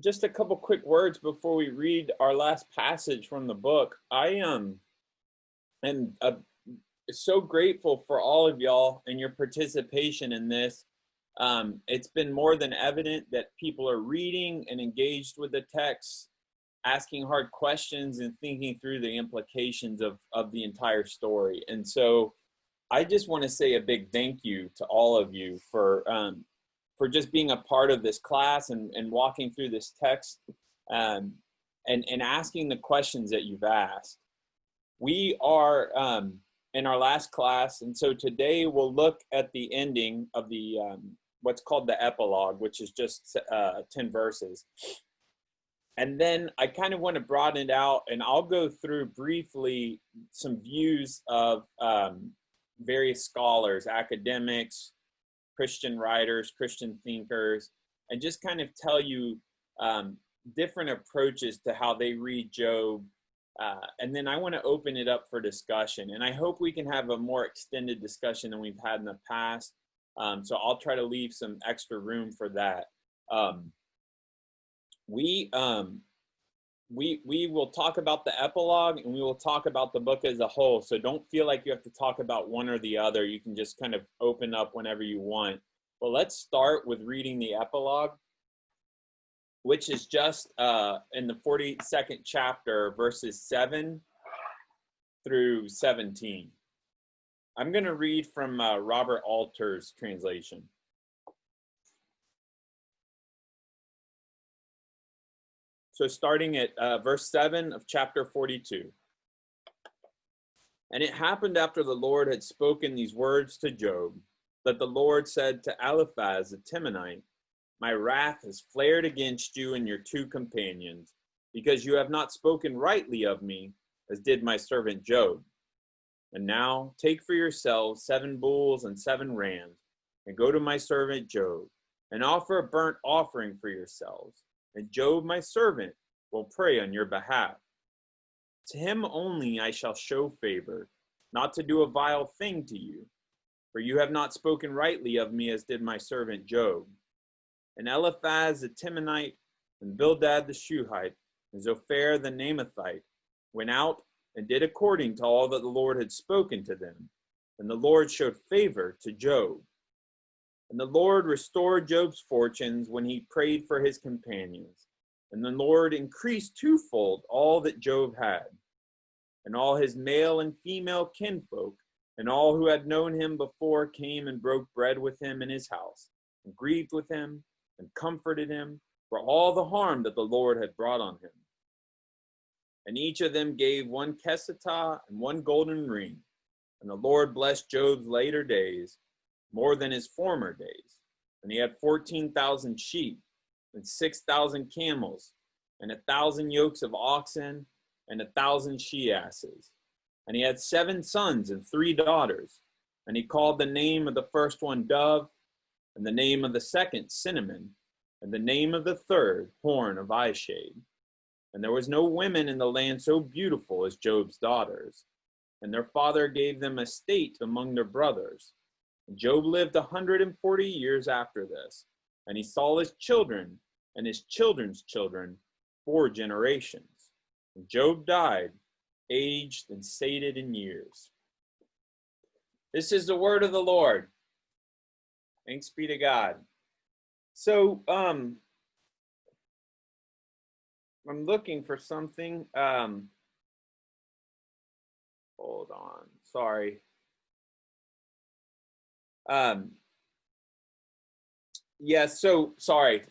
just a couple quick words before we read our last passage from the book. I am so grateful for all of y'all and your participation in this. It's been more than evident that people are reading and engaged with the text, asking hard questions and thinking through the implications of the entire story. And so I just want to say a big thank you to all of you for just being a part of this class and walking through this text and asking the questions that you've asked. We are in our last class, and so today we'll look at the ending of the what's called the epilogue, which is just 10 verses. And then I kind of want to broaden it out, and I'll go through briefly some views of various scholars, academics, Christian writers, Christian thinkers, and just kind of tell you different approaches to how they read Job. And then I want to open it up for discussion. And I hope we can have a more extended discussion than we've had in the past. So I'll try to leave some extra room for that. We will talk about the epilogue, and we will talk about the book as a whole. So don't feel like you have to talk about one or the other. You can just kind of open up whenever you want. Well, let's start with reading the epilogue, which is just in the 42nd chapter, verses 7 through 17. I'm going to read from Robert Alter's translation. So starting at verse 7 of chapter 42. And it happened after the Lord had spoken these words to Job, that the Lord said to Eliphaz the Temanite, my wrath has flared against you and your two companions, because you have not spoken rightly of me, as did my servant Job. And now take for yourselves 7 bulls and 7 rams, and go to my servant Job, and offer a burnt offering for yourselves. And Job, my servant, will pray on your behalf. To him only I shall show favor, not to do a vile thing to you. For you have not spoken rightly of me, as did my servant Job. And Eliphaz the Temanite, and Bildad the Shuhite, and Zophar the Naamathite went out and did according to all that the Lord had spoken to them. And the Lord showed favor to Job. And the Lord restored Job's fortunes when he prayed for his companions. And the Lord increased twofold all that Job had. And all his male and female kinfolk, and all who had known him before, came and broke bread with him in his house, and grieved with him, and comforted him for all the harm that the Lord had brought on him. And each of them gave 1 kesitah and 1 golden ring. And the Lord blessed Job's later days more than his former days. And he had 14,000 sheep, and 6,000 camels, and 1,000 yokes of oxen, and 1,000 she-asses. And he had 7 sons and 3 daughters. And he called the name of the first one Dove, and the name of the second Cinnamon, and the name of the third Horn of Eyeshade. And there was no women in the land so beautiful as Job's daughters. And their father gave them estate among their brothers. And Job lived 140 years after this. And he saw his children and his children's children 4 generations. And Job died, aged and sated in years. This is the word of the Lord. Thanks be to God. So, I'm looking for something. Hold on. Sorry. Yeah, so sorry.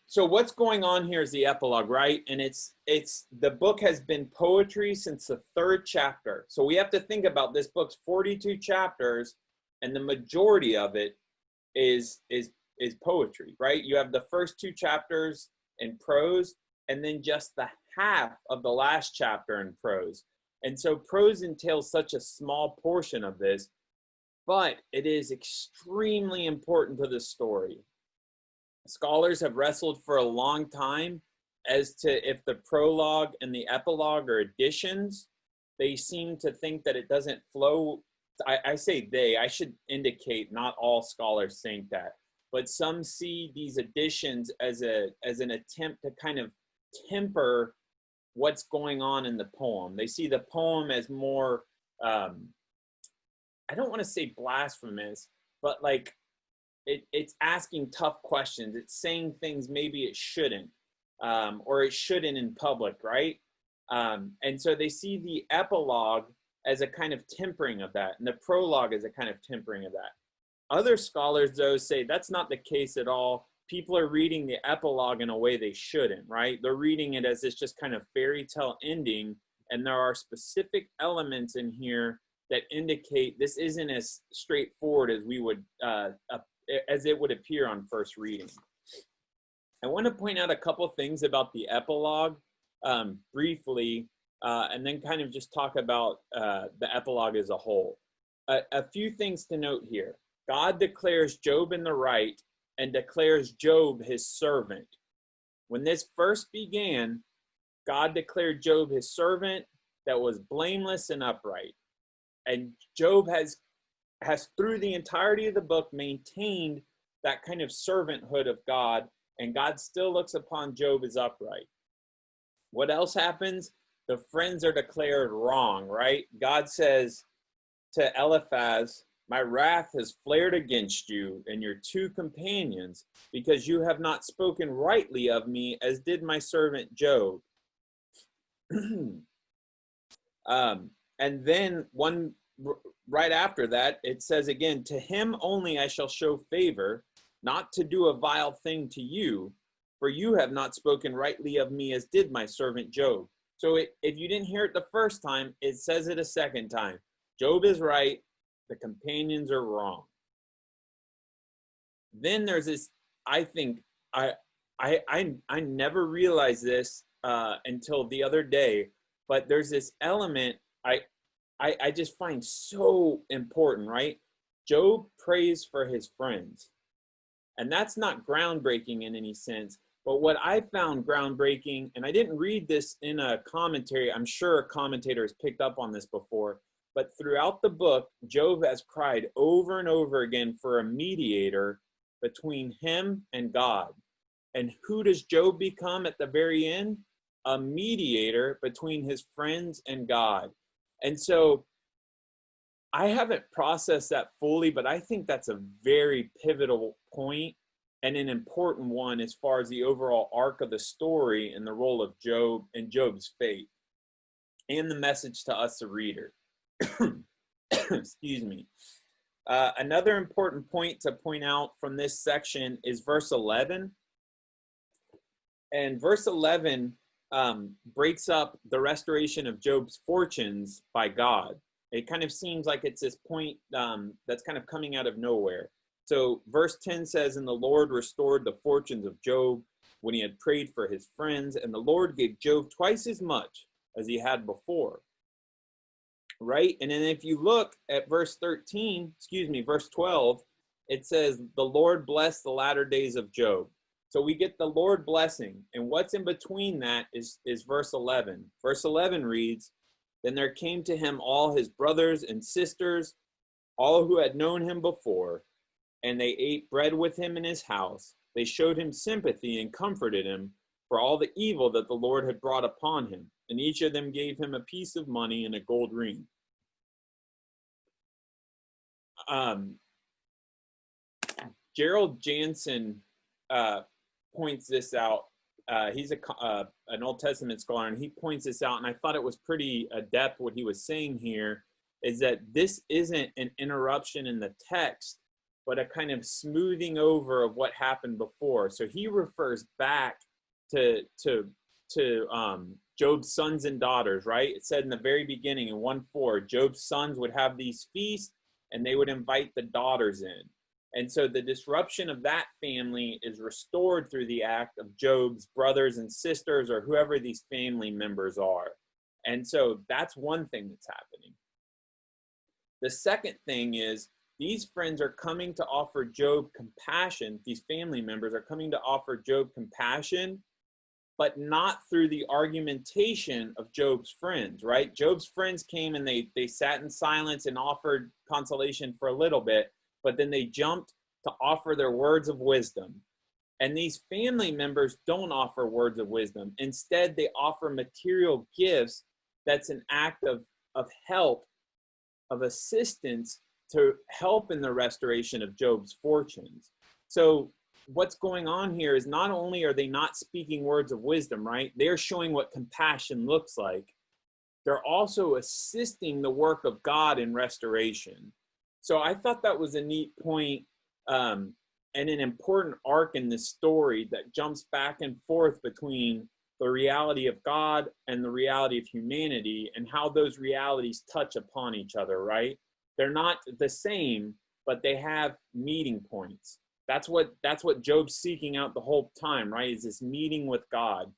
So what's going on here is the epilogue, right? And it's the book has been poetry since the 3rd chapter. So we have to think about this book's 42 chapters, and the majority of it is poetry, right? You have the first 2 chapters in prose, and then just the half of the last chapter in prose. And so prose entails such a small portion of this, but it is extremely important to the story. Scholars have wrestled for a long time as to if the prologue and the epilogue are additions. They seem to think that it doesn't flow. I say they, I should indicate not all scholars think that. but some see these additions as an attempt to kind of temper what's going on in the poem. They see the poem as more, I don't want to say blasphemous, but like it's asking tough questions. It's saying things maybe it shouldn't, or it shouldn't in public, right? And so they see the epilogue as a kind of tempering of that, and the prologue as a kind of tempering of that. Other scholars, though, say that's not the case at all. People are reading the epilogue in a way they shouldn't, right? They're reading it as this just kind of fairy tale ending, and there are specific elements in here that indicate this isn't as straightforward as we would, as it would appear on first reading. I want to point out a couple things about the epilogue briefly, and then kind of just talk about the epilogue as a whole. A few things to note here. God declares Job in the right and declares Job his servant. When this first began, God declared Job his servant that was blameless and upright. And Job has through the entirety of the book maintained that kind of servanthood of God, and God still looks upon Job as upright. What else happens? The friends are declared wrong, right? God says to Eliphaz, my wrath has flared against you and your two companions, because you have not spoken rightly of me, as did my servant Job. And then right after that, it says again, to him only I shall show favor, not to do a vile thing to you, for you have not spoken rightly of me, as did my servant Job. So if you didn't hear it the first time, it says it a second time. Job is right. The companions are wrong. Then there's this, I think, I never realized this until the other day, but there's this element I just find so important, right? Job prays for his friends. And that's not groundbreaking in any sense. But what I found groundbreaking, and I didn't read this in a commentary, I'm sure a commentator has picked up on this before, but throughout the book, Job has cried over and over again for a mediator between him and God. And who does Job become at the very end? A mediator between his friends and God. And so I haven't processed that fully, but I think that's a very pivotal point and an important one as far as the overall arc of the story and the role of Job and Job's faith and the message to us, the reader. Excuse me. Another important point to point out from this section is verse 11. And verse 11 breaks up the restoration of Job's fortunes by God. It kind of seems like it's this point that's kind of coming out of nowhere. So verse 10 says, and the Lord restored the fortunes of Job when he had prayed for his friends, and the Lord gave Job twice as much as he had before. Right? And then if you look at verse 12, it says, the Lord blessed the latter days of Job. So we get the Lord blessing. And what's in between that is verse 11. Verse 11 reads, then there came to him all his brothers and sisters, all who had known him before, and they ate bread with him in his house. They showed him sympathy and comforted him for all the evil that the Lord had brought upon him. And each of them gave him a piece of money and a gold ring. Gerald Jansen points this out. He's an Old Testament scholar, and he points this out, and I thought it was pretty adept what he was saying here, is that this isn't an interruption in the text, but a kind of smoothing over of what happened before. So he refers back to Job's sons and daughters, right? It said in the very beginning in 1:4, Job's sons would have these feasts, and they would invite the daughters in. And so the disruption of that family is restored through the act of Job's brothers and sisters, or whoever these family members are. And so that's one thing that's happening. The second thing is these friends are coming to offer Job compassion. These family members are coming to offer Job compassion, but not through the argumentation of Job's friends, right? Job's friends came and they sat in silence and offered consolation for a little bit, but then they jumped to offer their words of wisdom. And these family members don't offer words of wisdom. Instead, they offer material gifts that's an act of help, of assistance to help in the restoration of Job's fortunes. So what's going on here is not only are they not speaking words of wisdom, right? They're showing what compassion looks like. They're also assisting the work of God in restoration. So I thought that was a neat point, and an important arc in this story that jumps back and forth between the reality of God and the reality of humanity, and how those realities touch upon each other, right? They're not the same, but they have meeting points. That's what Job's seeking out the whole time, right? Is this meeting with God.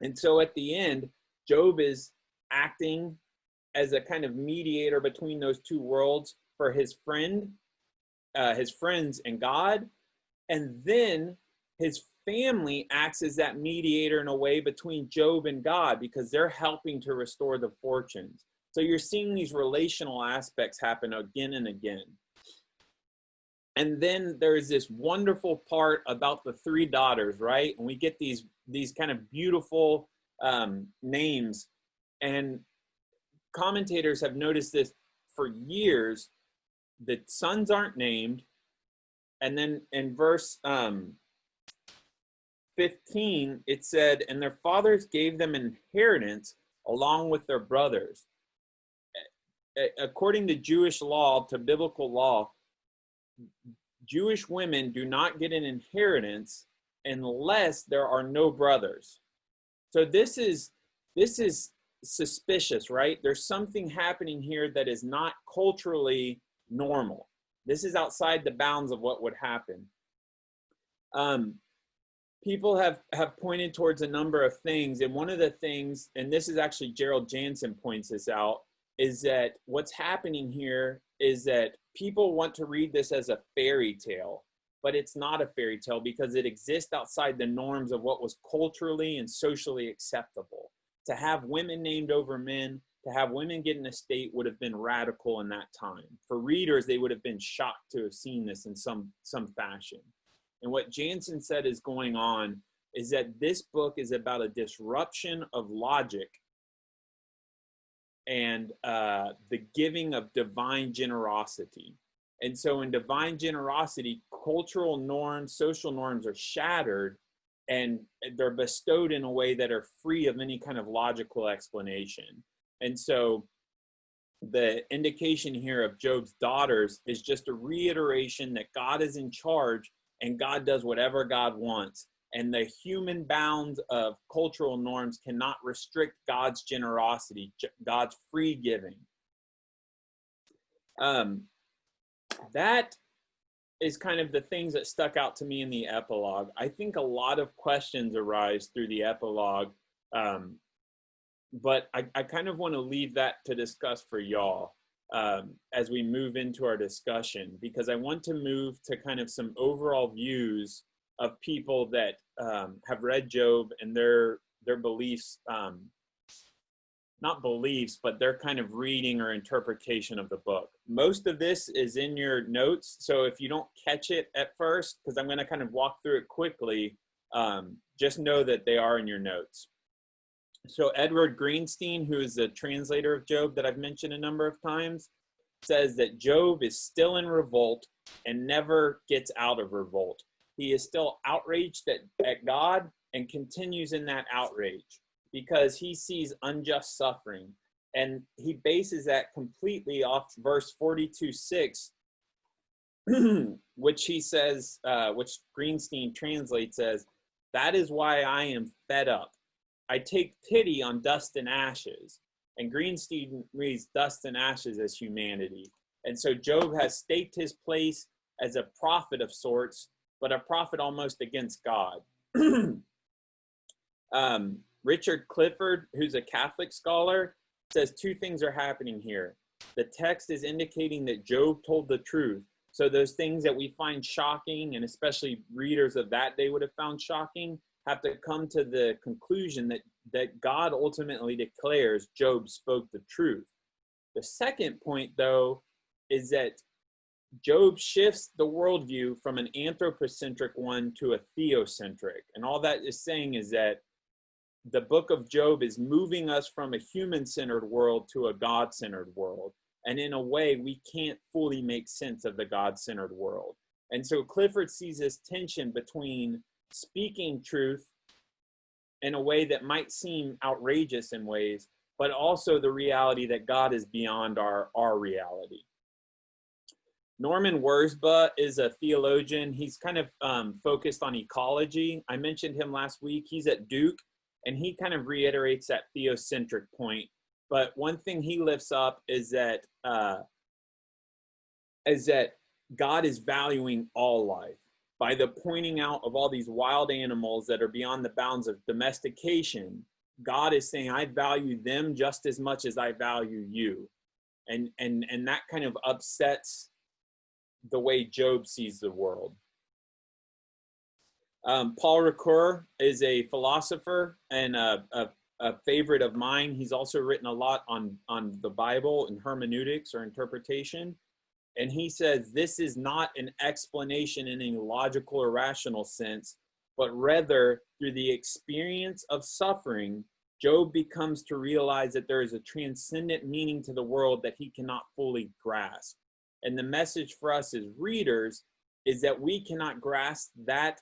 And so at the end, Job is acting as a kind of mediator between those two worlds for his friends and God. And then his family acts as that mediator in a way between Job and God, because they're helping to restore the fortunes. So you're seeing these relational aspects happen again and again. And then there's this wonderful part about the three daughters, right? And we get these kind of beautiful names. And commentators have noticed this for years. The sons aren't named. And then in verse 15, it said, and their fathers gave them an inheritance along with their brothers. According to Jewish law, to biblical law, Jewish women do not get an inheritance unless there are no brothers. So this is suspicious, right? There's something happening here that is not culturally normal. This is outside the bounds of what would happen. People have pointed towards a number of things, and one of the things, and this is actually Gerald Jansen points this out, is that what's happening here is that people want to read this as a fairy tale, but it's not a fairy tale because it exists outside the norms of what was culturally and socially acceptable. To have women named over men, to have women get an estate would have been radical in that time. For readers, they would have been shocked to have seen this in some fashion. And what Jansen said is going on is that this book is about a disruption of logic and the giving of divine generosity. And so in divine generosity, cultural norms, social norms are shattered, and they're bestowed in a way that are free of any kind of logical explanation. And so the indication here of Job's daughters is just a reiteration that God is in charge and God does whatever God wants. And the human bounds of cultural norms cannot restrict God's generosity, God's free giving. That is kind of the things that stuck out to me in the epilogue. I think a lot of questions arise through the epilogue, but I kind of want to leave that to discuss for y'all as we move into our discussion, because I want to move to kind of some overall views of people that have read Job and their beliefs, not beliefs, but their kind of reading or interpretation of the book. Most of this is in your notes, so if you don't catch it at first, because I'm going to kind of walk through it quickly, just know that they are in your notes. So Edward Greenstein, who is the translator of Job that I've mentioned a number of times, says that Job is still in revolt and never gets out of revolt. He is still outraged at God and continues in that outrage because he sees unjust suffering. And he bases that completely off verse 42:6, which he says, which Greenstein translates as, "That is why I am fed up. I take pity on dust and ashes." And Greenstein reads dust and ashes as humanity. And so Job has staked his place as a prophet of sorts, but a prophet almost against God. Richard Clifford, who's a Catholic scholar, says two things are happening here. The text is indicating that Job told the truth. So those things that we find shocking, and especially readers of that day would have found shocking, have to come to the conclusion that God ultimately declares Job spoke the truth. The second point, though, is that Job shifts the worldview from an anthropocentric one to a theocentric. And all that is saying is that the book of Job is moving us from a human-centered world to a God-centered world. And in a way, we can't fully make sense of the God-centered world. And so Clifford sees this tension between speaking truth in a way that might seem outrageous in ways, but also the reality that God is beyond our reality. Norman Wurzba is a theologian. He's kind of focused on ecology. I mentioned him last week. He's at Duke, and he kind of reiterates that theocentric point. But one thing he lifts up is that God is valuing all life by the pointing out of all these wild animals that are beyond the bounds of domestication. God is saying, I value them just as much as I value you. And that kind of upsets the way Job sees the world. Paul Ricoeur is a philosopher and a favorite of mine. He's also written a lot on the Bible and hermeneutics or interpretation. And he says, this is not an explanation in a logical or rational sense, but rather through the experience of suffering, Job becomes to realize that there is a transcendent meaning to the world that he cannot fully grasp. And the message for us as readers is that we cannot grasp that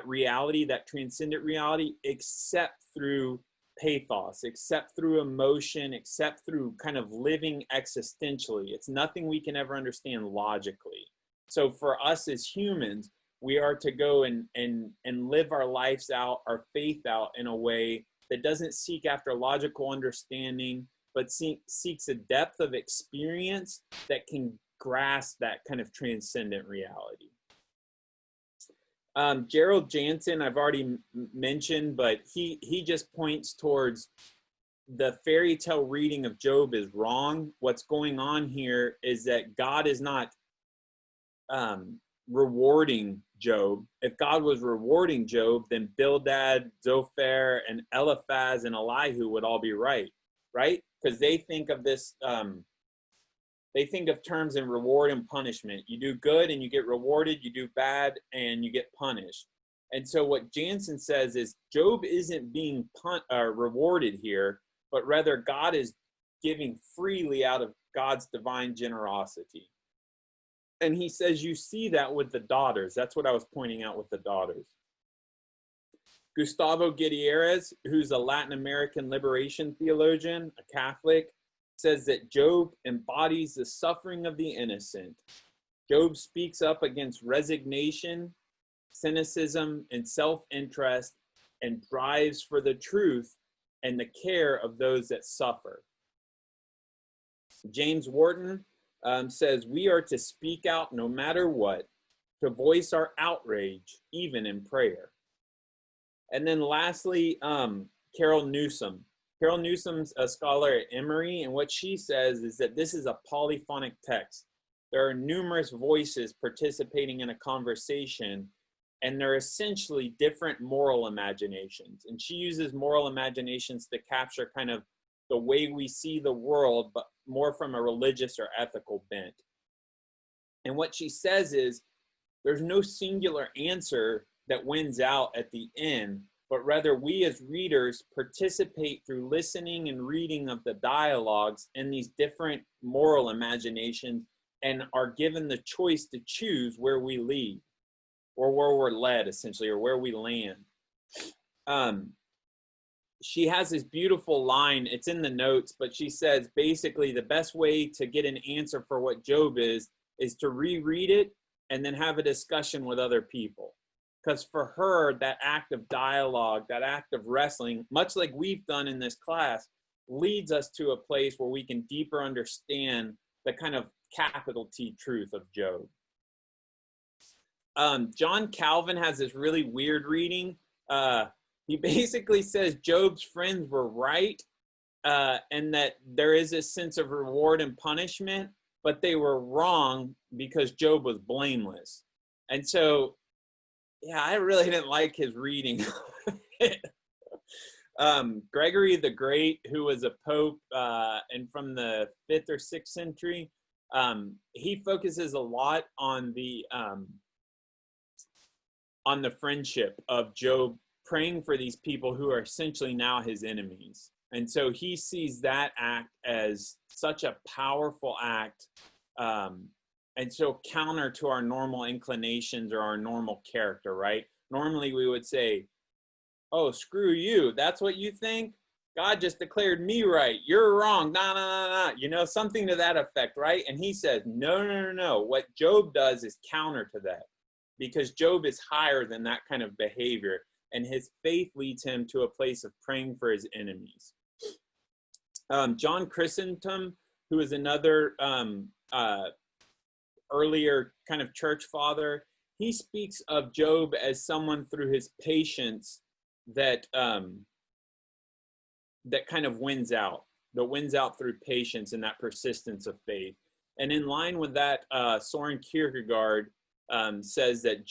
reality, that transcendent reality, except through pathos, except through emotion, except through kind of living existentially. It's nothing we can ever understand logically. So for us as humans, we are to go and live our lives out, our faith out in a way that doesn't seek after logical understanding, but seeks a depth of experience that can grasp that kind of transcendent reality. Gerald Jansen, I've already mentioned, but he just points towards the fairy tale reading of Job is wrong. What's going on here is that God is not rewarding Job. If God was rewarding Job, then Bildad, Zophar, and Eliphaz and Elihu would all be right? Because they think of this, they think of terms in reward and punishment. You do good and you get rewarded, you do bad and you get punished. And so what Jansen says is Job isn't being rewarded here, but rather God is giving freely out of God's divine generosity. And he says you see that with the daughters. That's what I was pointing out with the daughters. Gustavo Gutierrez, who's a Latin American liberation theologian, a Catholic, says that Job embodies the suffering of the innocent. Job speaks up against resignation, cynicism, and self-interest, and drives for the truth and the care of those that suffer. James Wharton says, we are to speak out no matter what, to voice our outrage, even in prayer. And then lastly, Carol Newsom. Carol Newsom's a scholar at Emory, and what she says is that this is a polyphonic text. There are numerous voices participating in a conversation, and they're essentially different moral imaginations. And she uses moral imaginations to capture kind of the way we see the world, but more from a religious or ethical bent. And what she says is, there's no singular answer that wins out at the end, but rather we as readers participate through listening and reading of the dialogues in these different moral imaginations and are given the choice to choose where we lead or where we're led, essentially, or where we land. She has this beautiful line, it's in the notes, but she says basically the best way to get an answer for what Job is to reread it and then have a discussion with other people. Because for her, that act of dialogue, that act of wrestling, much like we've done in this class, leads us to a place where we can deeper understand the kind of capital T truth of Job. John Calvin has this really weird reading. He basically says Job's friends were right and that there is a sense of reward and punishment, but they were wrong because Job was blameless. And so, yeah, I really didn't like his reading. Gregory the Great, who was a pope and from the 5th or 6th century, He focuses a lot on the friendship of Job praying for these people who are essentially now his enemies. And so he sees that act as such a powerful act, and so counter to our normal inclinations or our normal character, right? Normally we would say, oh, screw you. That's what you think? God just declared me right. You're wrong. Nah, nah, nah, nah. You know, something to that effect, right? And he says, no, no, no, no. What Job does is counter to that, because Job is higher than that kind of behavior, and his faith leads him to a place of praying for his enemies. John Chrysostom, who is another earlier kind of church father, he speaks of Job as someone through his patience that that kind of wins out through patience and that persistence of faith. And in line with that, Soren Kierkegaard says that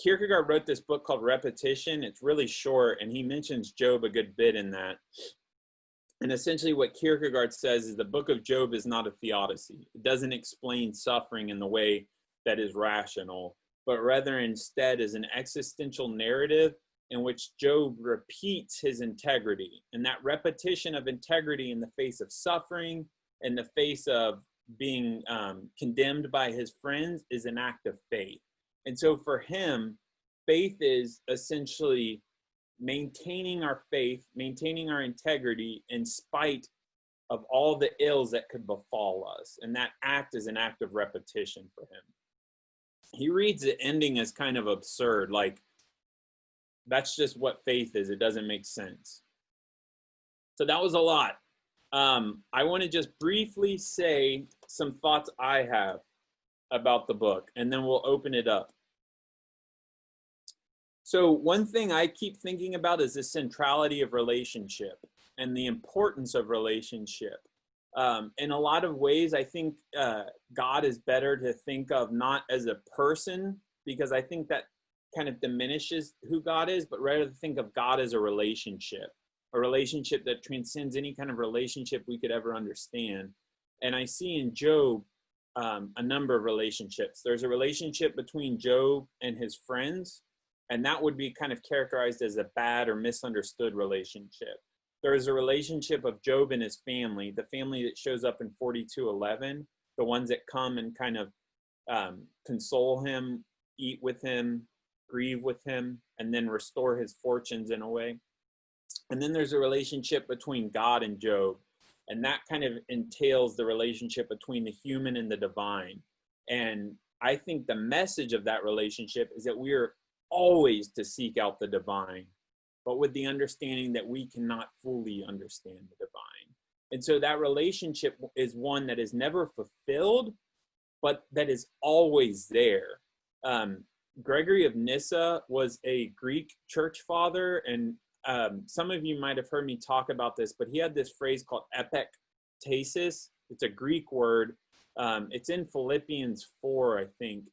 Kierkegaard wrote this book called Repetition. It's really short, and he mentions Job a good bit in that. And essentially what Kierkegaard says is the book of Job is not a theodicy. It doesn't explain suffering in the way that is rational, but rather instead is an existential narrative in which Job repeats his integrity. And that repetition of integrity in the face of suffering, in the face of being condemned by his friends, is an act of faith. And so for him, faith is essentially maintaining our faith, maintaining our integrity in spite of all the ills that could befall us. And that act is an act of repetition for him. He reads the ending as kind of absurd, like, that's just what faith is. It doesn't make sense. So that was a lot. I want to just briefly say some thoughts I have about the book, and then we'll open it up. So one thing I keep thinking about is the centrality of relationship and the importance of relationship. In a lot of ways, I think God is better to think of not as a person, because I think that kind of diminishes who God is, but rather to think of God as a relationship that transcends any kind of relationship we could ever understand. And I see in Job a number of relationships. There's a relationship between Job and his friends, and that would be kind of characterized as a bad or misunderstood relationship. There is a relationship of Job and his family, the family that shows up in 42:11, the ones that come and kind of console him, eat with him, grieve with him, and then restore his fortunes in a way. And then there's a relationship between God and Job, and that kind of entails the relationship between the human and the divine. And I think the message of that relationship is that we are always to seek out the divine, but with the understanding that we cannot fully understand the divine. And so that relationship is one that is never fulfilled, but that is always there. Gregory of Nyssa was a Greek church father, and some of you might have heard me talk about this, but he had this phrase called epektasis. It's a Greek word. It's in Philippians 4, I think.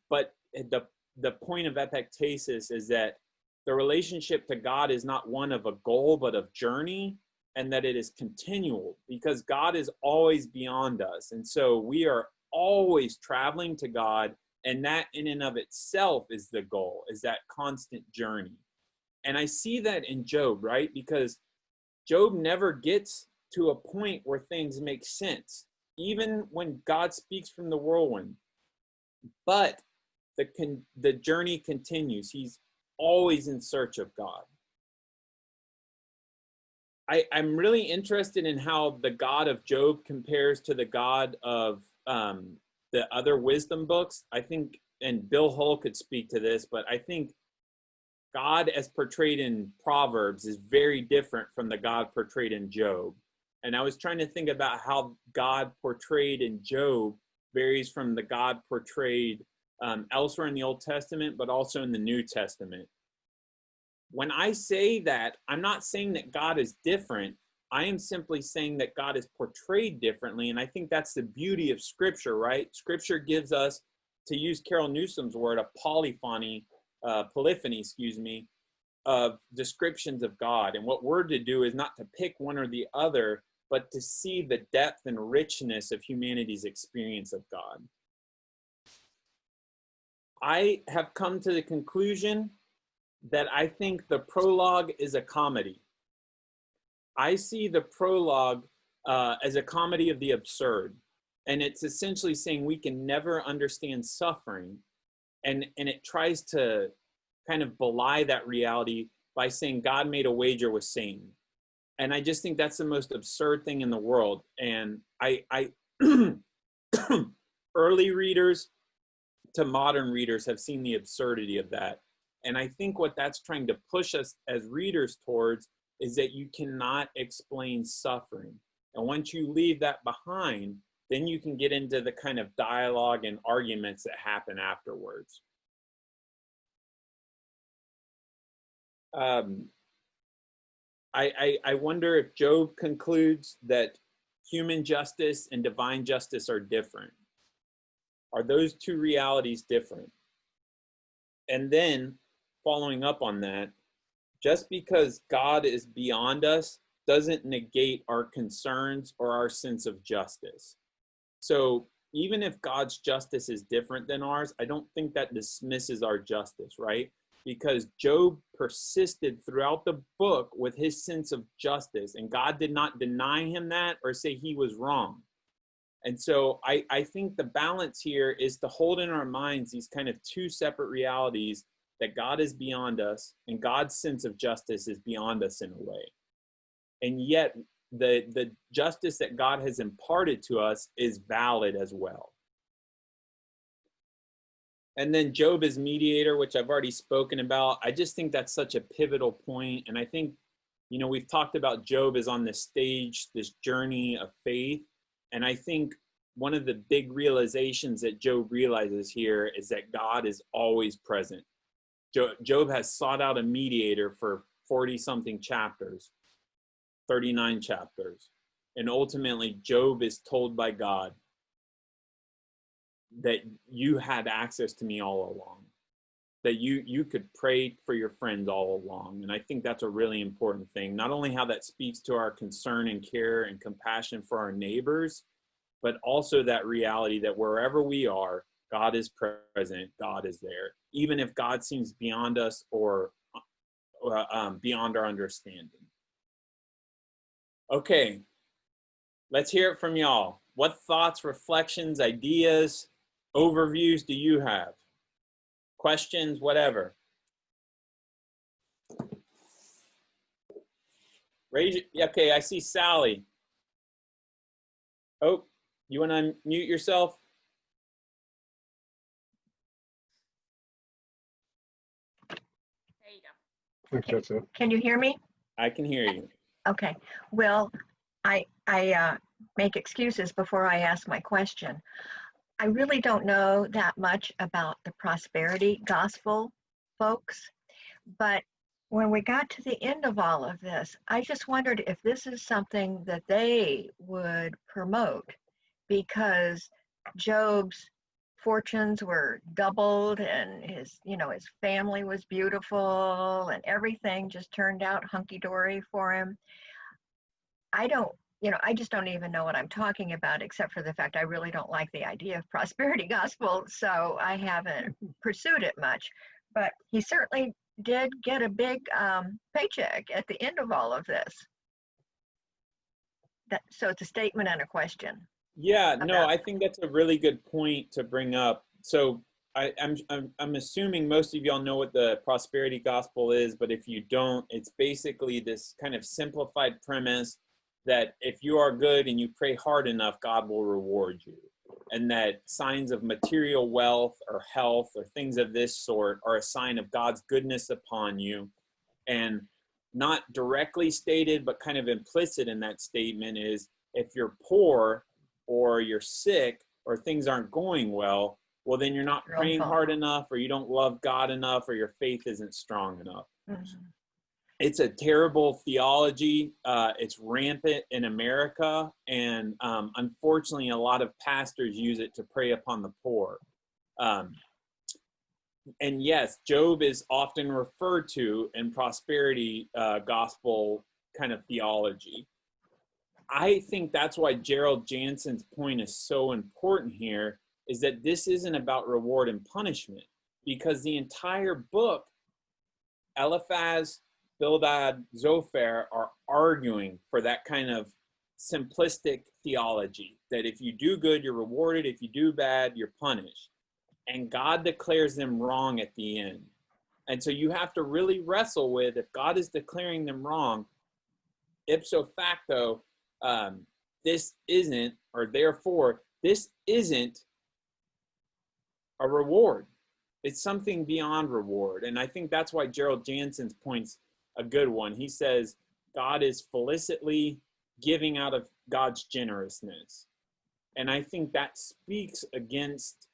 But the point of epektasis is that the relationship to God is not one of a goal, but of journey, and that it is continual, because God is always beyond us. And so we are always traveling to God, and that in and of itself is the goal, is that constant journey. And I see that in Job, right? Because Job never gets to a point where things make sense, even when God speaks from the whirlwind. But the journey continues. He's always in search of God. I'm really interested in how the God of Job compares to the God of the other wisdom books. I think, and Bill Hull could speak to this, but I think God as portrayed in Proverbs is very different from the God portrayed in Job. And I was trying to think about how God portrayed in Job varies from the God portrayed elsewhere in the Old Testament, but also in the New Testament. When I say that, I'm not saying that God is different. I am simply saying that God is portrayed differently. And I think that's the beauty of Scripture, right? Scripture gives us, to use Carol Newsom's word, a polyphony, of descriptions of God. And what we're to do is not to pick one or the other, but to see the depth and richness of humanity's experience of God. I have come to the conclusion that I think the prologue is a comedy. I see the prologue as a comedy of the absurd. And it's essentially saying we can never understand suffering. And it tries to kind of belie that reality by saying God made a wager with Satan. And I just think that's the most absurd thing in the world. And I early readers to modern readers have seen the absurdity of that. And I think what that's trying to push us as readers towards is that you cannot explain suffering. And once you leave that behind, then you can get into the kind of dialogue and arguments that happen afterwards. I wonder if Job concludes that human justice and divine justice are different. Are those two realities different? And then, following up on that, just because God is beyond us doesn't negate our concerns or our sense of justice. So even if God's justice is different than ours, I don't think that dismisses our justice, right? Because Job persisted throughout the book with his sense of justice, and God did not deny him that or say he was wrong. And so I think the balance here is to hold in our minds these kind of two separate realities, that God is beyond us and God's sense of justice is beyond us in a way. And yet the justice that God has imparted to us is valid as well. And then Job as mediator, which I've already spoken about. I just think that's such a pivotal point. And I think, you know, we've talked about Job as on this stage, this journey of faith. And I think one of the big realizations that Job realizes here is that God is always present. Job has sought out a mediator for 40-something chapters, 39 chapters. And ultimately, Job is told by God that you had access to me all along, that you could pray for your friends all along. And I think that's a really important thing. Not only how that speaks to our concern and care and compassion for our neighbors, but also that reality that wherever we are, God is present, God is there, even if God seems beyond us or beyond our understanding. Okay, let's hear it from y'all. What thoughts, reflections, ideas, overviews do you have? Questions, whatever. Raise it. Okay, I see Sally. Oh, you want to unmute yourself? There you go. Okay. Can you hear me? I can hear you. Okay. Well, I make excuses before I ask my question. I really don't know that much about the prosperity gospel, folks, but when we got to the end of all of this, I just wondered if this is something that they would promote, because Job's fortunes were doubled and his family was beautiful and everything just turned out hunky-dory for him. I just don't even know what I'm talking about, except for the fact I really don't like the idea of prosperity gospel, so I haven't pursued it much. But he certainly did get a big paycheck at the end of all of this. So it's a statement and a question. Yeah, no, I think that's a really good point to bring up. So I'm assuming most of y'all know what the prosperity gospel is, but if you don't, it's basically this kind of simplified premise that if you are good and you pray hard enough, God will reward you. And that signs of material wealth or health or things of this sort are a sign of God's goodness upon you. And not directly stated, but kind of implicit in that statement is, if you're poor or you're sick or things aren't going well, well, then you're not praying hard enough, or you don't love God enough, or your faith isn't strong enough. Mm-hmm. It's a terrible theology. It's rampant in America. And unfortunately, a lot of pastors use it to prey upon the poor. And yes, Job is often referred to in prosperity gospel kind of theology. I think that's why Gerald Jansen's point is so important here, is that this isn't about reward and punishment, because the entire book, Eliphaz, Bildad, Zophar are arguing for that kind of simplistic theology, that if you do good, you're rewarded. If you do bad, you're punished. And God declares them wrong at the end. And so you have to really wrestle with, if God is declaring them wrong, ipso facto, this isn't, or therefore, this isn't a reward. It's something beyond reward. And I think that's why Gerald Jansen's point's a good one. He says God is felicitously giving out of God's generousness. And I think that speaks against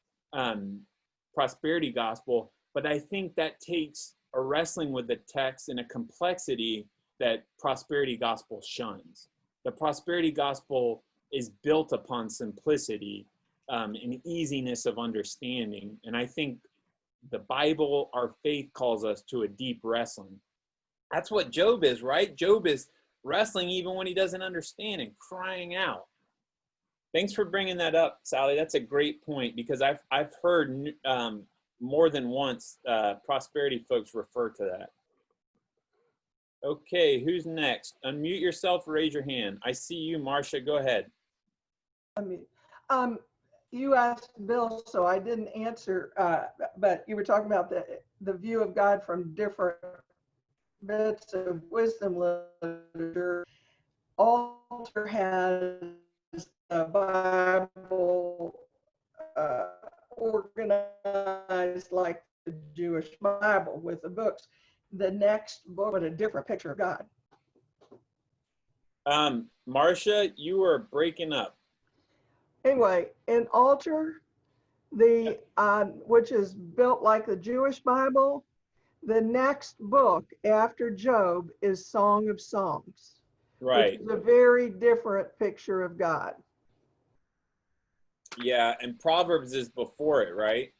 prosperity gospel, but I think that takes a wrestling with the text and a complexity that prosperity gospel shuns. The prosperity gospel is built upon simplicity and easiness of understanding. And I think the Bible, our faith, calls us to a deep wrestling. That's what Job is, right? Job is wrestling even when he doesn't understand and crying out. Thanks for bringing that up, Sally. That's a great point, because I've heard more than once prosperity folks refer to that. Okay, who's next? Unmute yourself, raise your hand. I see you, Marcia. Go ahead. You asked Bill, so I didn't answer, but you were talking about the view of God from different bits of wisdom literature. Alter has the Bible organized like the Jewish Bible with the books. The next book with a different picture of God. Marcia, you are breaking up. Anyway, in Alter, the which is built like the Jewish Bible, the next book after Job is Song of Songs, right? Which is a very different picture of God. Yeah, and Proverbs is before it, right?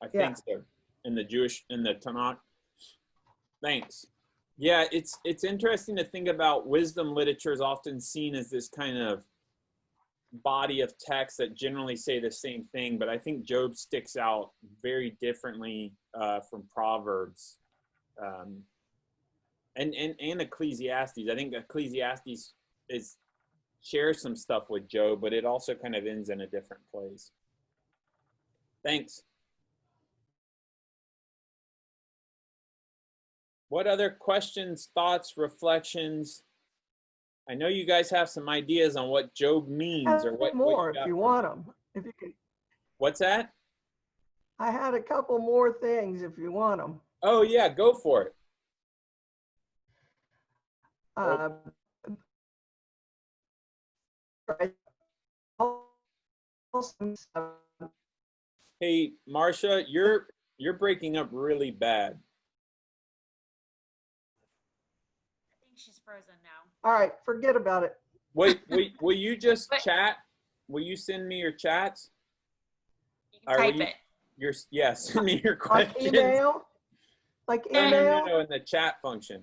I think so. In the Tanakh. Thanks. Yeah, it's interesting to think about. Wisdom literature is often seen as this kind of body of texts that generally say the same thing, but I think Job sticks out very differently from Proverbs and Ecclesiastes. I think Ecclesiastes shares some stuff with Job, but it also kind of ends in a different place. Thanks. What other questions, thoughts, reflections? I know you guys have some ideas on what Job means, or what more what if you want them. If you can. What's that? I had a couple more things if you want them. Oh yeah, go for it. Hey, Marcia, you're breaking up really bad. I think she's frozen now. All right, forget about it. Wait, will you just chat? Will you send me your chats? You can type it. Send me your questions. Like email? Like email? No, in the chat function.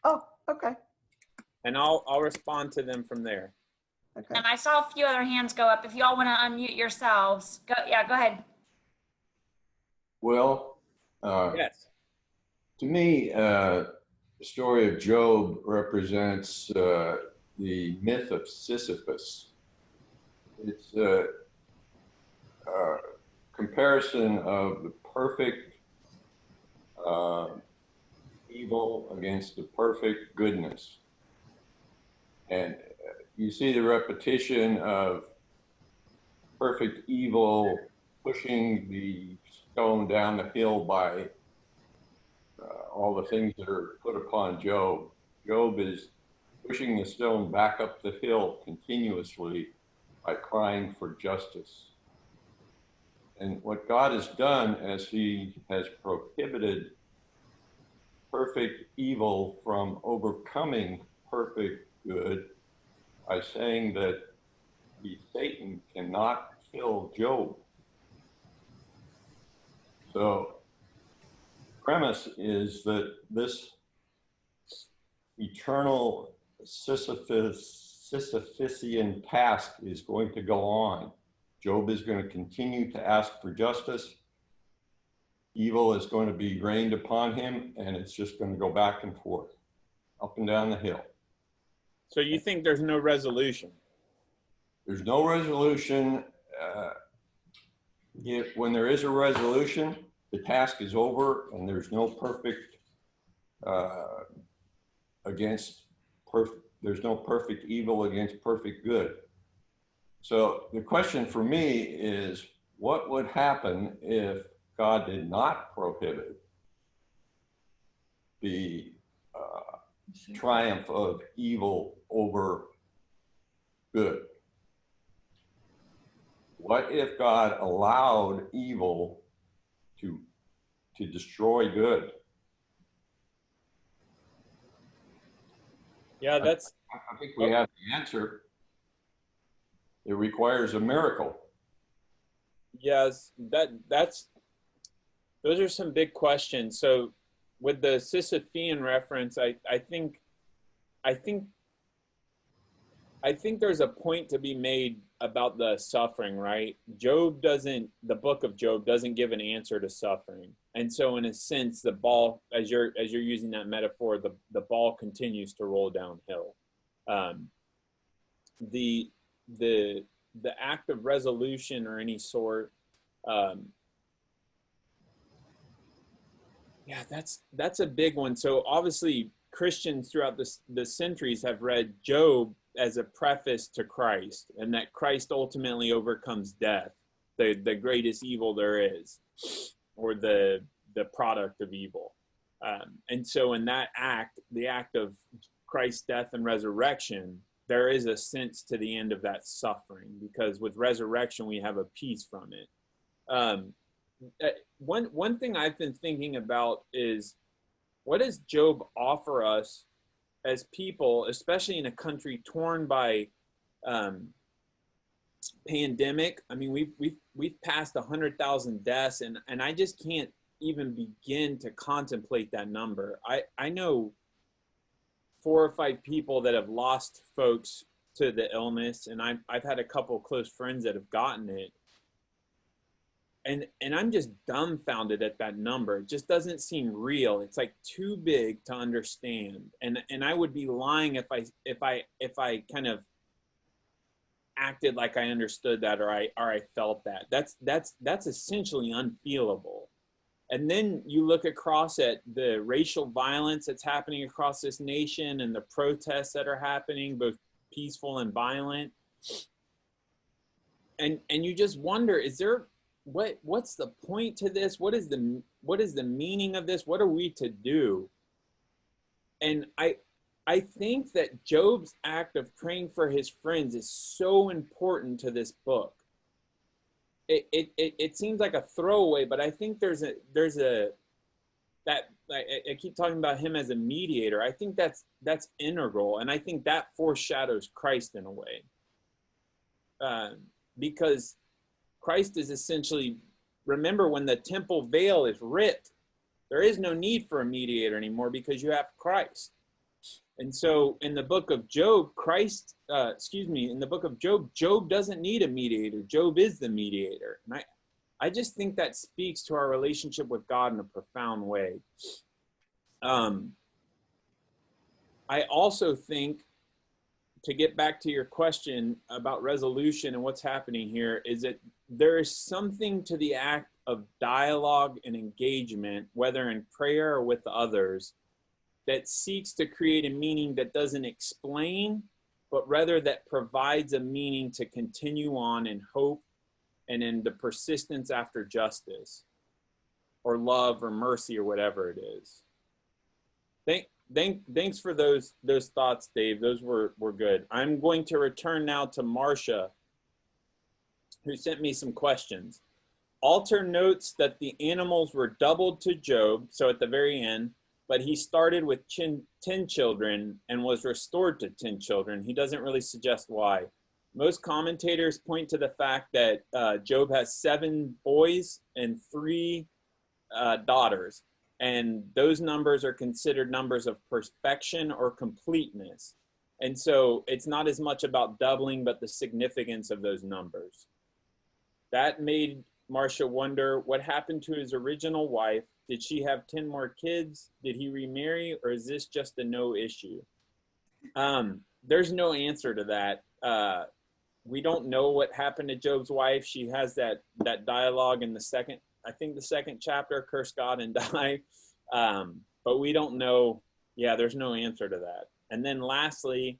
Oh, okay. And I'll respond to them from there. Okay. And I saw a few other hands go up. If you all want to unmute yourselves, go ahead. Well, yes. To me, the story of Job represents the myth of Sisyphus. It's a comparison of the perfect evil against the perfect goodness. And you see the repetition of perfect evil pushing the stone down the hill by all the things that are put upon Job. Job is pushing the stone back up the hill continuously by crying for justice. And what God has done, as he has prohibited perfect evil from overcoming perfect good, by saying that Satan cannot kill Job. So the premise is that this eternal Sisyphean task is going to go on. Job is going to continue to ask for justice. Evil is going to be rained upon him, and it's just going to go back and forth, up and down the hill. So you think there's no resolution? There's no resolution. When there is a resolution, the task is over, and there's no perfect there's no perfect evil against perfect good. So the question for me is, what would happen if God did not prohibit the triumph of evil over good? What if God allowed evil to destroy good? Yeah, that's, I think we have the answer. It requires a miracle. yes, those are some big questions. So with the Sisyphean reference, I think there's a point to be made about the suffering, right? The book of Job doesn't give an answer to suffering. And so in a sense, the ball, as you're using that metaphor, the ball continues to roll downhill. The act of resolution or any sort, yeah, that's a big one. So obviously Christians throughout the centuries have read Job as a preface to Christ, and that Christ ultimately overcomes death, the greatest evil there is, or the product of evil. And so in that act, the act of Christ's death and resurrection, there is a sense to the end of that suffering, because with resurrection, we have a peace from it. One thing I've been thinking about is, what does Job offer us as people, especially in a country torn by pandemic? I mean, we've passed 100,000 deaths, and I just can't even begin to contemplate that number. I know 4 or 5 people that have lost folks to the illness, and I've had a couple close friends that have gotten it. And I'm just dumbfounded at that number. It just doesn't seem real. It's like too big to understand. And I would be lying if I kind of acted like I understood that, or I felt that. That's essentially unfeelable. And then you look across at the racial violence that's happening across this nation, and the protests that are happening, both peaceful and violent. And you just wonder, is there, what's the point to this? What is the meaning of this? What are we to do? And I think that Job's act of praying for his friends is so important to this book. It seems like a throwaway, but I think there's a that I keep talking about him as a mediator. I think that's integral, and I think that foreshadows Christ in a way, because Christ is essentially, remember, when the temple veil is ripped, there is no need for a mediator anymore, because you have Christ. And so in the book of Job, in the book of Job, Job doesn't need a mediator. Job is the mediator. And I just think that speaks to our relationship with God in a profound way. I also think, to get back to your question about resolution and what's happening here, is that there is something to the act of dialogue and engagement, whether in prayer or with others, that seeks to create a meaning that doesn't explain, but rather that provides a meaning to continue on in hope and in the persistence after justice or love or mercy or whatever it is. Thanks for those thoughts, Dave. Those were good. I'm going to return now to Marcia, who sent me some questions. Alter notes that the animals were doubled to Job, so at the very end, but he started with 10 children and was restored to 10 children. He doesn't really suggest why. Most commentators point to the fact that Job has 7 boys and 3 daughters. And those numbers are considered numbers of perfection or completeness. And so it's not as much about doubling, but the significance of those numbers. That made Marcia wonder what happened to his original wife. Did she have 10 more kids? Did he remarry? Or is this just a no issue? There's no answer to that. We don't know what happened to Job's wife. She has that dialogue in the second chapter, curse God and die. But we don't know. Yeah, there's no answer to that. And then lastly,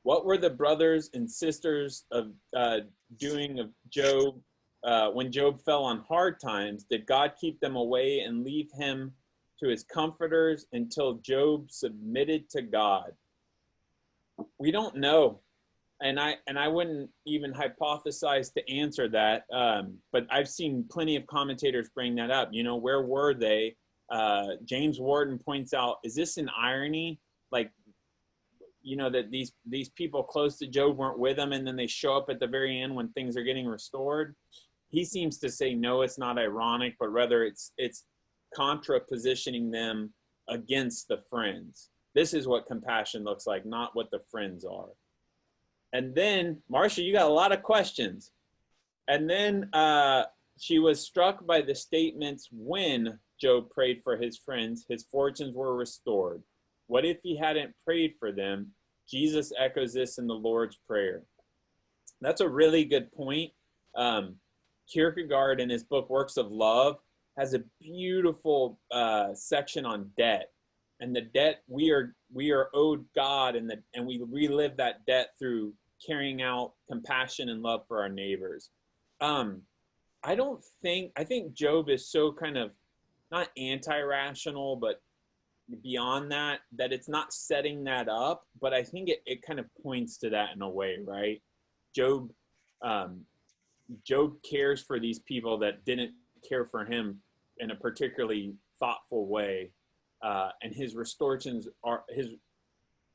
what were the brothers and sisters of doing of Job when Job fell on hard times? Did God keep them away and leave him to his comforters until Job submitted to God? We don't know. And I wouldn't even hypothesize to answer that. But I've seen plenty of commentators bring that up. You know, where were they? James Warden points out, is this an irony? Like, you know, that these people close to Job weren't with him, and then they show up at the very end when things are getting restored. He seems to say, no, it's not ironic, but rather it's contrapositioning them against the friends. This is what compassion looks like, not what the friends are. And then, Marcia, you got a lot of questions. And then she was struck by the statements when Job prayed for his friends, his fortunes were restored. What if he hadn't prayed for them? Jesus echoes this in the Lord's Prayer. That's a really good point. Kierkegaard, in his book Works of Love, has a beautiful section on debt. And the debt we are owed God, and we relive that debt through carrying out compassion and love for our neighbors. I think Job is so kind of not anti-rational, but beyond that it's not setting that up, but I think it kind of points to that in a way, right? Job cares for these people that didn't care for him in a particularly thoughtful way, and his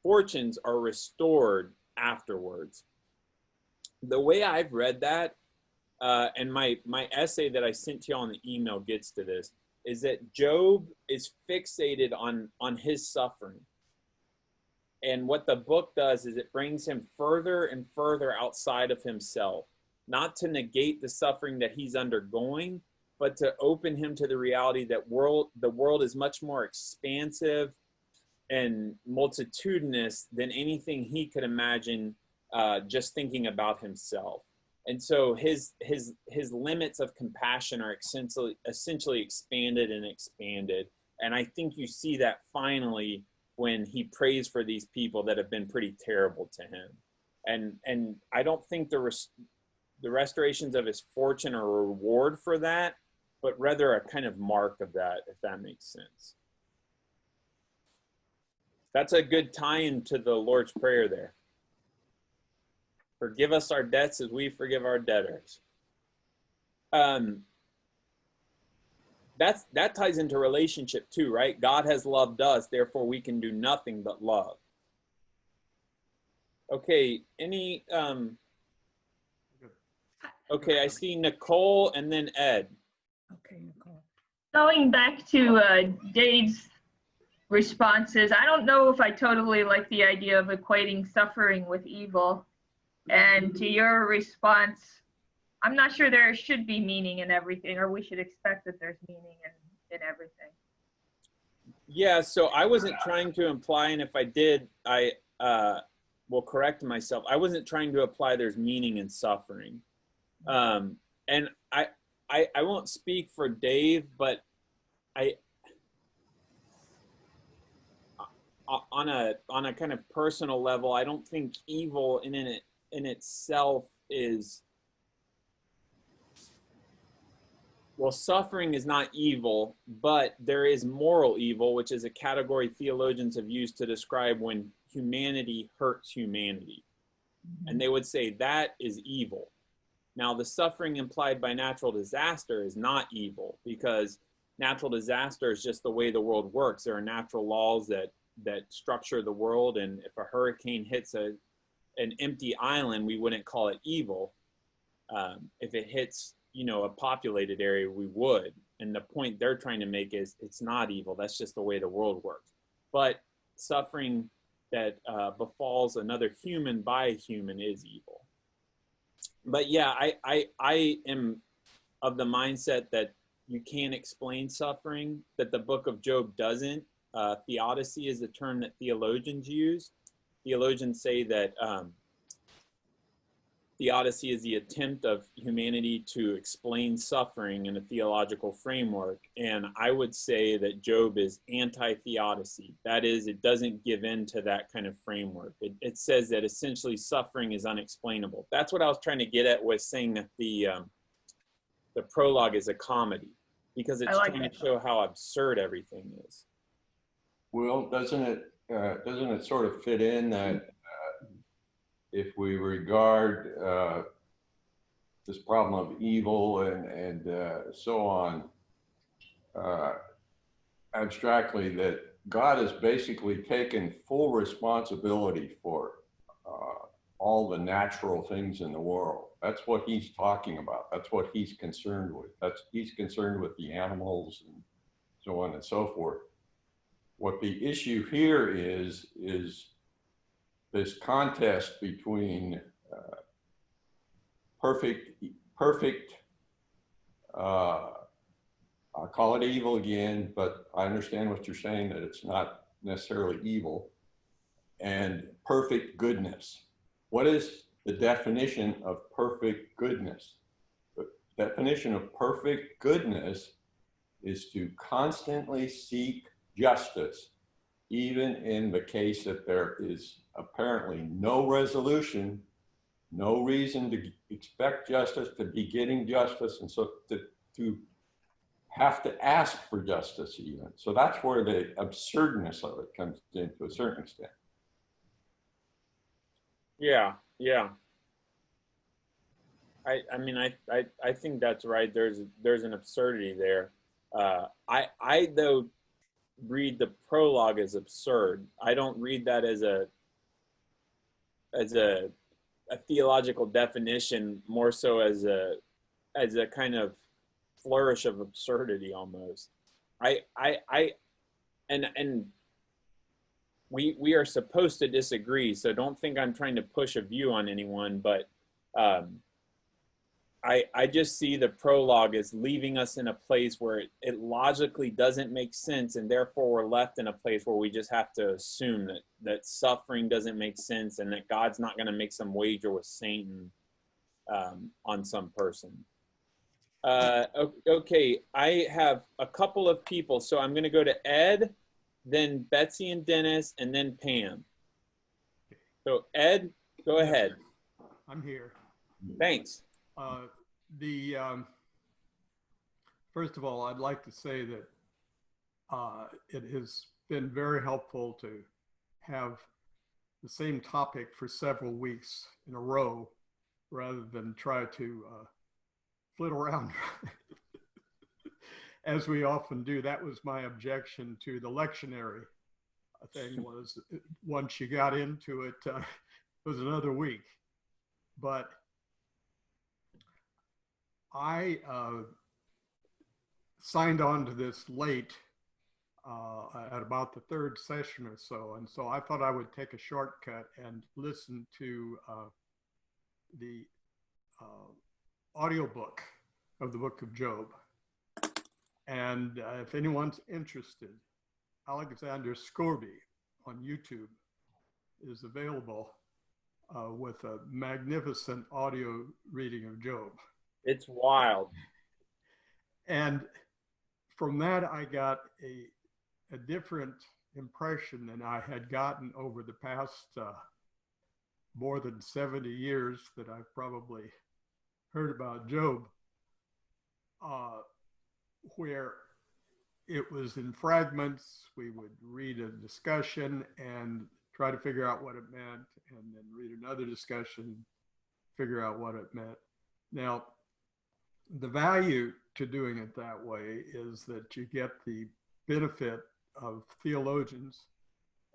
fortunes are restored afterwards. The way I've read that, and my essay that I sent to you on the email gets to this, is that Job is fixated on his suffering. And what the book does is it brings him further and further outside of himself, not to negate the suffering that he's undergoing, but to open him to the reality that the world is much more expansive and multitudinous than anything he could imagine just thinking about himself. And so his limits of compassion are essentially expanded and expanded. And I think you see that finally when he prays for these people that have been pretty terrible to him. And I don't think the restorations of his fortune are a reward for that, but rather a kind of mark of that, if that makes sense. That's a good tie-in to the Lord's Prayer there. Forgive us our debts as we forgive our debtors. That ties into relationship too, right? God has loved us, therefore we can do nothing but love. Okay, okay, I see Nicole and then Ed. Okay, Nicole. Going back to Dave's responses, I don't know if I totally like the idea of equating suffering with evil. And to your response, I'm not sure there should be meaning in everything, or we should expect that there's meaning in everything. Yeah, so I wasn't trying to imply, and if I did, I will correct myself. I wasn't trying to imply there's meaning in suffering. And I won't speak for Dave, but on a kind of personal level, I don't think evil in itself is, well, suffering is not evil, but there is moral evil, which is a category theologians have used to describe when humanity hurts humanity. And they would say that is evil. Now, the suffering implied by natural disaster is not evil, because natural disaster is just the way the world works. There are natural laws that structure the world, and if a hurricane hits an empty island, we wouldn't call it evil. If it hits, a populated area, we would. And the point they're trying to make is it's not evil. That's just the way the world works. But suffering that befalls another human by a human is evil. But yeah, I am of the mindset that you can't explain suffering, that the book of Job doesn't. Theodicy is the term that theologians use. Theologians say that theodicy is the attempt of humanity to explain suffering in a theological framework. And I would say that Job is anti-theodicy. That is, it doesn't give in to that kind of framework. It says that essentially suffering is unexplainable. That's what I was trying to get at with saying that the prologue is a comedy, because it's trying to show how absurd everything is. Well, doesn't it sort of fit in that if we regard this problem of evil and so on abstractly, that God has basically taken full responsibility for all the natural things in the world. That's what he's talking about. That's what he's concerned with. He's concerned with the animals and so on and so forth. What the issue here is this contest between perfect, I'll call it evil again, but I understand what you're saying, that it's not necessarily evil, and perfect goodness. What is the definition of perfect goodness? The definition of perfect goodness is to constantly seek justice, even in the case that there is apparently no resolution, no reason to expect justice, to be getting justice, and so to have to ask for justice even. So that's where the absurdness of it comes in to a certain extent. Yeah. I mean, I think that's right. There's an absurdity there. I though read the prologue as absurd. I don't read that as a theological definition, more so as a kind of flourish of absurdity almost. And we are supposed to disagree, so don't think I'm trying to push a view on anyone, but I just see the prologue as leaving us in a place where it logically doesn't make sense, and therefore we're left in a place where we just have to assume that suffering doesn't make sense and that God's not going to make some wager with Satan on some person. Okay, I have a couple of people, so I'm going to go to Ed, then Betsy and Dennis, and then Pam. So Ed, go ahead. I'm here. Thanks. First of all, I'd like to say that it has been very helpful to have the same topic for several weeks in a row, rather than try to flit around as we often do. That was my objection to the lectionary thing, was once you got into it, it was another week. But I signed on to this late at about the third session or so. And so I thought I would take a shortcut and listen to the audiobook of the book of Job. And if anyone's interested, Alexander Scorby on YouTube is available with a magnificent audio reading of Job. It's wild. And from that, I got a different impression than I had gotten over the past more than 70 years that I've probably heard about Job, where it was in fragments. We would read a discussion and try to figure out what it meant, and then read another discussion, figure out what it meant. Now, the value to doing it that way is that you get the benefit of theologians.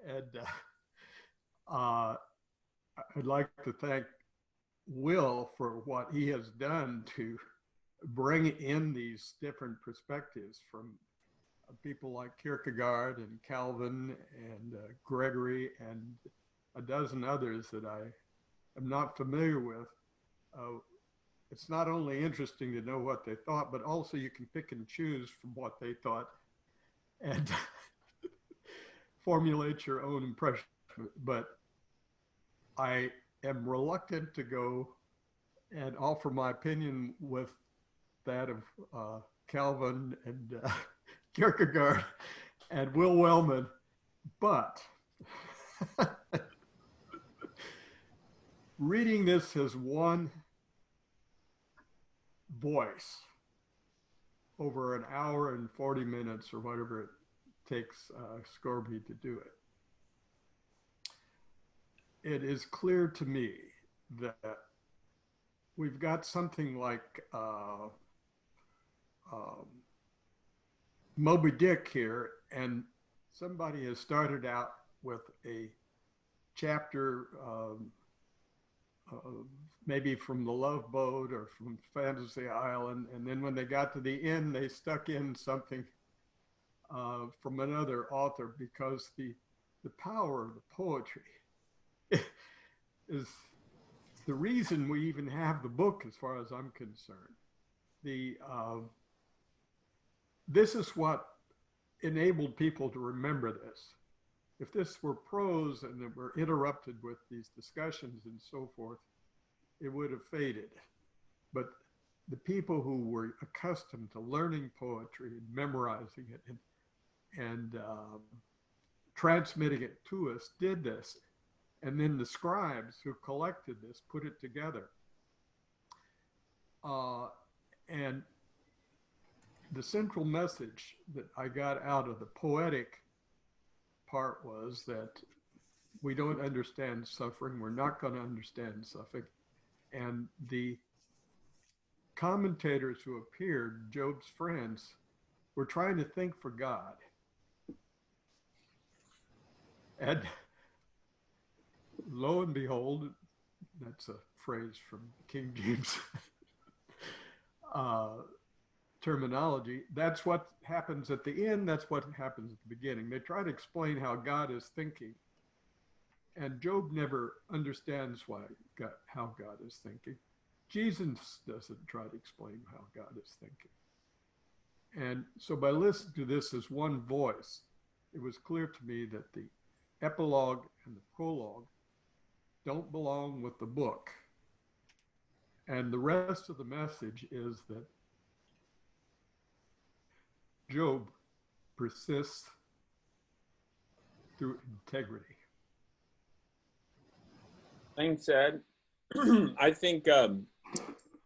And I'd like to thank Will for what he has done to bring in these different perspectives from people like Kierkegaard and Calvin and Gregory and a dozen others that I am not familiar with. It's not only interesting to know what they thought, but also you can pick and choose from what they thought and formulate your own impression. But I am reluctant to go and offer my opinion with that of Calvin and Kierkegaard and Will Wellman, but reading this as one voice over an hour and 40 minutes or whatever it takes Scorby to do it, it is clear to me that we've got something like Moby Dick here, and somebody has started out with a chapter maybe from The Love Boat or from Fantasy Island, and then when they got to the end, they stuck in something from another author, because the power of the poetry is the reason we even have the book, as far as I'm concerned. This is what enabled people to remember this. If this were prose and it were interrupted with these discussions and so forth, it would have faded. But the people who were accustomed to learning poetry and memorizing it and transmitting it to us did this. And then the scribes who collected this put it together. And the central message that I got out of the poetic part was that we don't understand suffering. We're not going to understand suffering. And the commentators who appeared, Job's friends, were trying to think for God. And lo and behold, that's a phrase from King James terminology, that's what happens at the end, that's what happens at the beginning. They try to explain how God is thinking, and Job never understands how God is thinking. Jesus doesn't try to explain how God is thinking. And so by listening to this as one voice, it was clear to me that the epilogue and the prologue don't belong with the book. And the rest of the message is that Job persists through integrity. Thanks, Ed. I think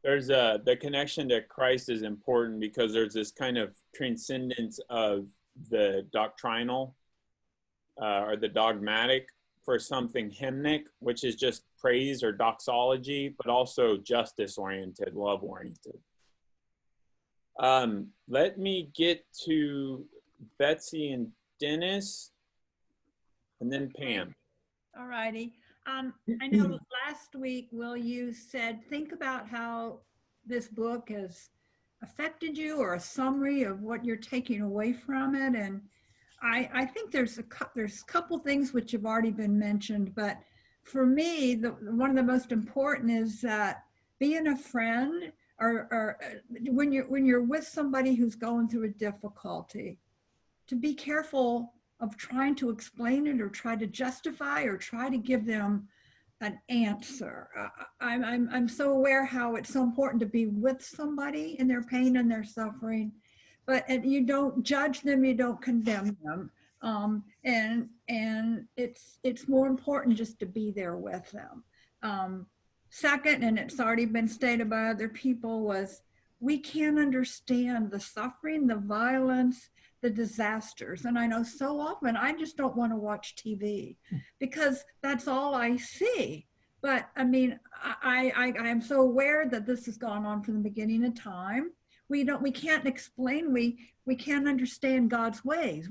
there's the connection to Christ is important, because there's this kind of transcendence of the doctrinal or the dogmatic for something hymnic, which is just praise or doxology, but also justice-oriented, love-oriented. Let me get to Betsy and Dennis, and then Pam. All righty. I know last week, Will, you said, think about how this book has affected you, or a summary of what you're taking away from it. And I think there's a couple things which have already been mentioned, but for me, one of the most important is that being a friend, or when you're with somebody who's going through a difficulty, to be careful of trying to explain it or try to justify or try to give them an answer. I'm so aware how it's so important to be with somebody in their pain and their suffering, but you don't judge them, you don't condemn them, and it's more important just to be there with them. Second, and it's already been stated by other people, was we can't understand the suffering, the violence, the disasters. And I know so often I just don't want to watch TV because that's all I see. But I mean, I am so aware that this has gone on from the beginning of time. We can't explain, we can't understand God's ways.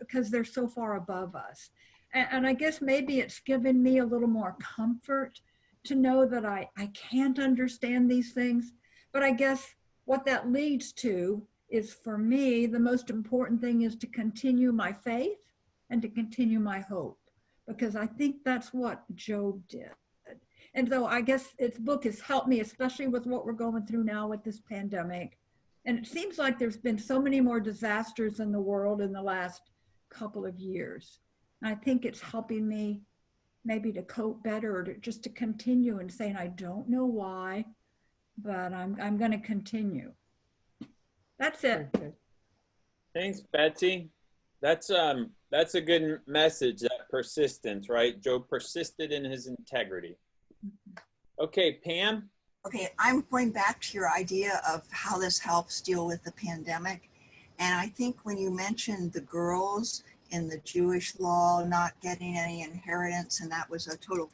Because they're so far above us. And I guess maybe it's given me a little more comfort to know that I can't understand these things. But I guess what that leads to is, for me, the most important thing is to continue my faith and to continue my hope, because I think that's what Job did. And so I guess its book has helped me, especially with what we're going through now with this pandemic. And it seems like there's been so many more disasters in the world in the last couple of years. And I think it's helping me maybe to cope better, or just to continue and saying, I don't know why, but I'm going to continue. That's it. Okay. Thanks, Betsy. That's a good message, that persistence, right? Job persisted in his integrity. Okay, Pam. Okay, I'm going back to your idea of how this helps deal with the pandemic. And I think when you mentioned the girls in the Jewish law not getting any inheritance, and that was a total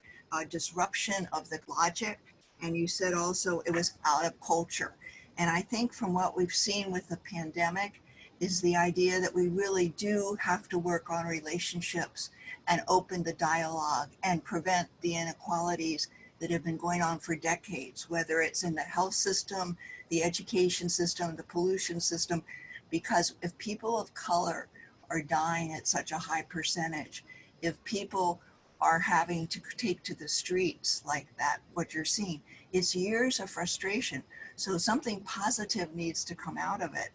disruption of the logic. And you said also it was out of culture. And I think from what we've seen with the pandemic is the idea that we really do have to work on relationships and open the dialogue and prevent the inequalities that have been going on for decades, whether it's in the health system, the education system, the pollution system, because if people of color are dying at such a high percentage, if people are having to take to the streets like that, what you're seeing, it's years of frustration. So something positive needs to come out of it.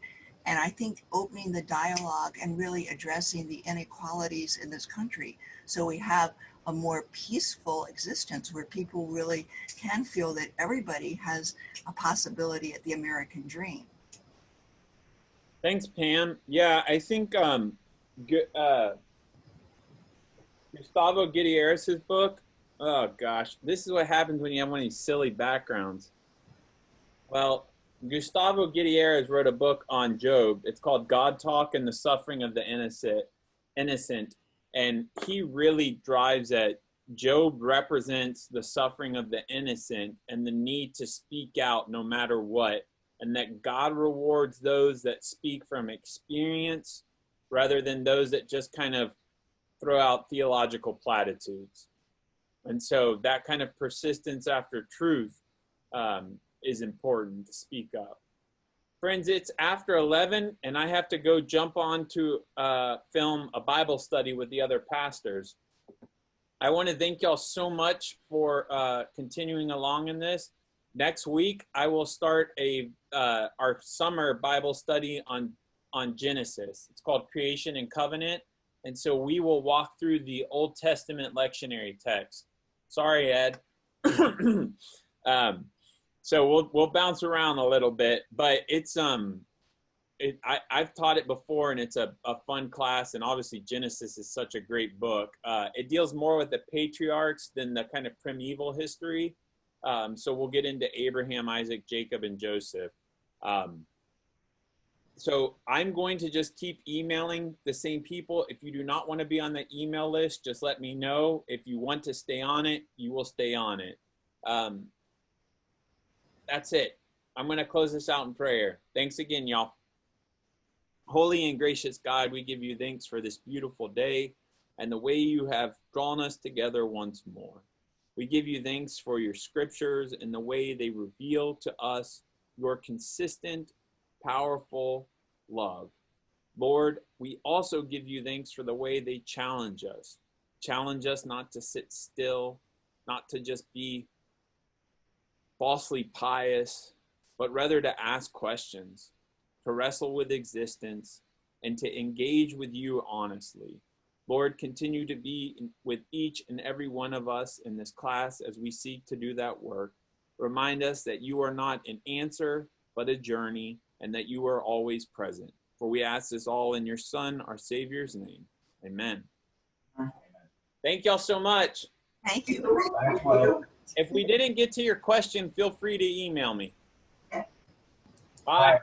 And I think opening the dialogue and really addressing the inequalities in this country, so we have a more peaceful existence where people really can feel that everybody has a possibility at the American dream. Thanks, Pam. Yeah, I think Gustavo Gutierrez's book, oh gosh, this is what happens when you have one of these silly backgrounds. Well, Gustavo Gutierrez wrote a book on Job. It's called God Talk and the Suffering of the Innocent. And he really drives at Job represents the suffering of the innocent and the need to speak out no matter what. And that God rewards those that speak from experience rather than those that just kind of throw out theological platitudes. And so that kind of persistence after truth is important to speak up. Friends, it's after 11 and I have to go jump on to film a Bible study with the other pastors. I want to thank y'all so much for continuing along in this. Next week, I will start our summer Bible study on Genesis. It's called Creation and Covenant. And so we will walk through the Old Testament lectionary text. Sorry, Ed. So we'll bounce around a little bit, but it's I've taught it before, and it's a fun class. And obviously Genesis is such a great book. It deals more with the patriarchs than the kind of primeval history. So we'll get into Abraham, Isaac, Jacob, and Joseph. So I'm going to just keep emailing the same people. If you do not want to be on the email list, just let me know. If you want to stay on it, you will stay on it. That's it. I'm going to close this out in prayer. Thanks again, y'all. Holy and gracious God, we give you thanks for this beautiful day and the way you have drawn us together once more. We give you thanks for your scriptures and the way they reveal to us your consistent, powerful love. Lord, we also give you thanks for the way they challenge us not to sit still, not to just be falsely pious, but rather to ask questions, to wrestle with existence, and to engage with you honestly. Lord, continue to be with each and every one of us in this class as we seek to do that work. Remind us that you are not an answer, but a journey, and that you are always present. For we ask this all in your Son, our Savior's name. Amen. Thank y'all so much. Thank you. If we didn't get to your question, feel free to email me. Bye.